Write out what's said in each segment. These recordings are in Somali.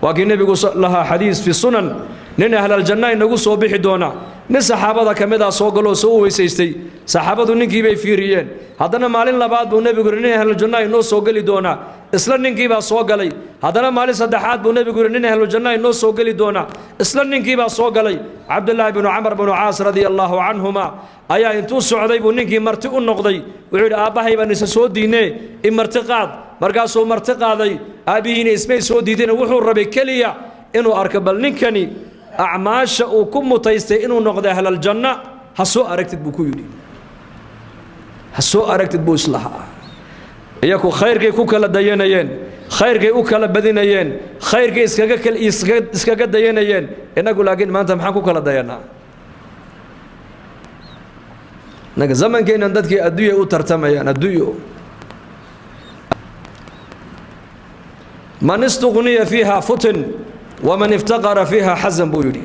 وكي النبي لها حديث في السنن نين أهل الجنة إنه صوبح دونا nin saxaabada kamid ah soo galo soo weysaystay saxaabadu ninkii bay fiiriyeen hadana maalin labaad buu nabigu nin ahlul janna inoo soo gali doona isla ninkii baa soo galay hadana maalin saddexaad buu nabigu nin ahlul janna inoo soo gali doona isla ninkii baa soo galay Abdullah ibn Umar ibn Aas radiyallahu anhuma ayaa intuu socday buu ninkii marti u noqday wuxuu aabahay baan isa soo diinay in marti qaad markaasuu marti qaaday aabihiina ismay soo diideen wuxuu rabay kaliya inuu arko bal ninkani أعماش وكم متيستي إنه نقد أهل الجنة هسوء أركتت بكويلي هسوء أركتت بوصلها ياكو خير كي كوكلا ديانيين خير كي أوكلا بدينيين خير كي إسكاك ديانيين إن أقول لكن ما أنت محاكو كلا ديانا نك زمن كي نندد كي أدوية وترتميان أدوية من استغني فيها فتن ومن افتقر فيها حزن بويري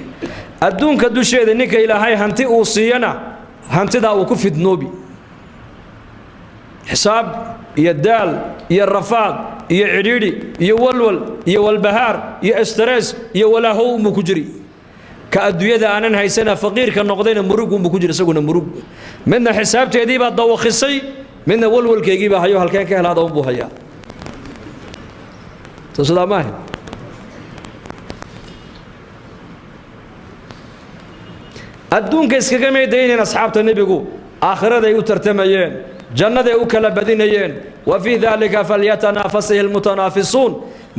الدون كدو شيء نيك الى هاي هانتي اوصينا هانتي دا وكفد نوبي حساب يدال يا الرفاض يا عريري يا ولول يا والبهار يا استرس يا ولا هو مكجري كادويدا انا هاي سنه فقير كنقدين مروق مكجري سغنا مروق من حسابتي دي با دوخسي من ولول كيغي با هيو halkeen ka helaada u buhaya تصدامه الدون كيسكا ميدين أصحاب النبي آخرة يترتميين جنة يوكل بدينيين وفي ذلك فليتنافسه المتنافسون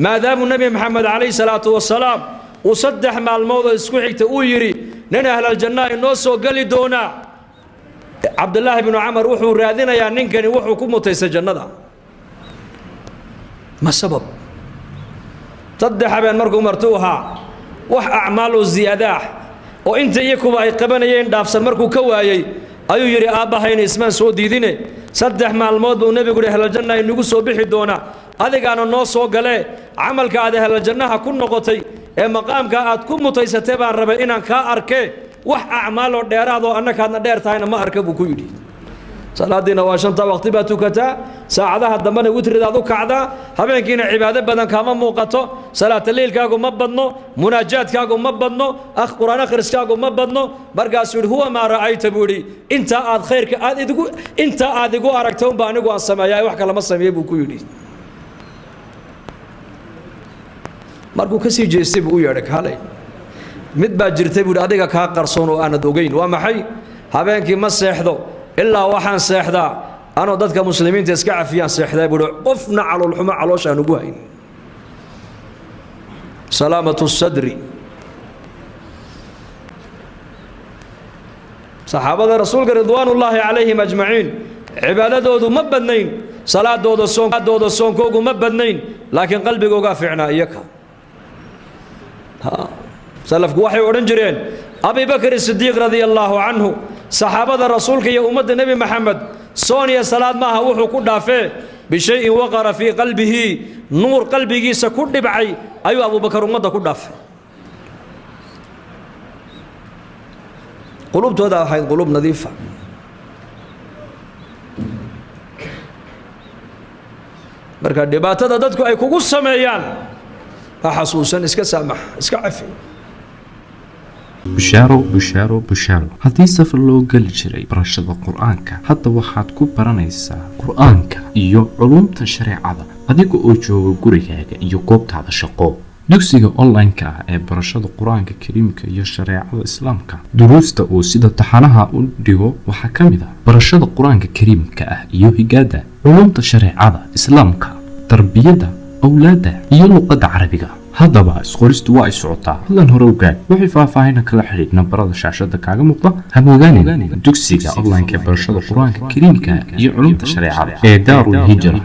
ما دام النبي محمد عليه الصلاة والسلام وصدح مع الموضوع اسكوحي تأويري نين أهل الجنة النوسو قال دونا عبد الله بن عمر وحو رادنا يا نينكني وحو كمو تيس جنة ما السبب صدح بين مركو مرتوها وح أعماله الزيادة وانت يكوبا اي قبنيين دافسن markuu ka waayay ayuu yiri aabahayna ismaan soo diidine saddex maalmood uu nabigu ahl janna inagu soo bixi doona adigaana noo soo gale amalka aad ahl jannaha ku noqotay ee maqaamka aad ku mutaysatay baan rabay inaan ka arkay wax acmaal oo dheeraad oo annaka aadna dheer tahayna ma arka buu ku yiri salaadina waa shanta waqti baa tukata saacadaha dambana witridaadu kacda habeenkiina cibaado badan kama muuqato salaata leelkaagu ma badno munaajaadkaagu ma badno quraan akhriskaagu ma badno markaas huwa ma raayta buuri inta aad khayrka aad igu aragto baa anigu aan sameeyay wax kale ma sameeyay buu ku yiri markuu ka sii jeestay buu yeedhay kaalay mid baa jirtay buu adiga ka qarsoon oo aanad ogeyn waa maxay habeenkii ma seexdo إلا وحن سيحدا أنا ضدك مسلمين تسكع فيها سيحدا يقولوا قفنا على الحمى على شان نقوين سلامة الصدر صحابة الرسول رضوان الله عليهم أجمعين عبادة دودو مبنين صلاة دودو الصون كوكو مبنين لكن قلبي قوقا فعنا إياك سلف وحي ورنجرين أبي بكر الصديق رضي الله عنه صحابة الرسول كي أمد النبي محمد صوني صلاة معها وحو كدافع بشيء وقر في قلبه نور قلبه سكد بعي أيوة أبو بكر أمد كدافع قلوب تودع حين قلوب نظيفة بركة دباتة دادتكو أي كوكو السمايان فحسوسا اسكا سامح اسكا عفي bushaaro haddii safar loo geli jiray barashada qur-aanka hadda waxaad ku baranaysaa qur-aanka iyo culumta shareecada adiga oo jooga gurigaaga iyo goobtaada shaqo dugsiga online-ka ah ee barashada qur-aanka kariimka iyo shareecada islaamka duruusta oo sida taxanaha u dhigo waxaa ka mid ah barashada qur-aanka kariimka ah iyo higaada culumta shareecada islaamka tarbiyada awlaada iyo luqadda carabiga haddaba isqoristu waa ay socotaa hadlan hore ogaad wixii faahfaahin kala xiriir nambarada shaashada kaaga muuqda hamogaanin dugsiga online-ka barashada qur-aanka kariimka iyo culumta shareecada ee Daarul Hijra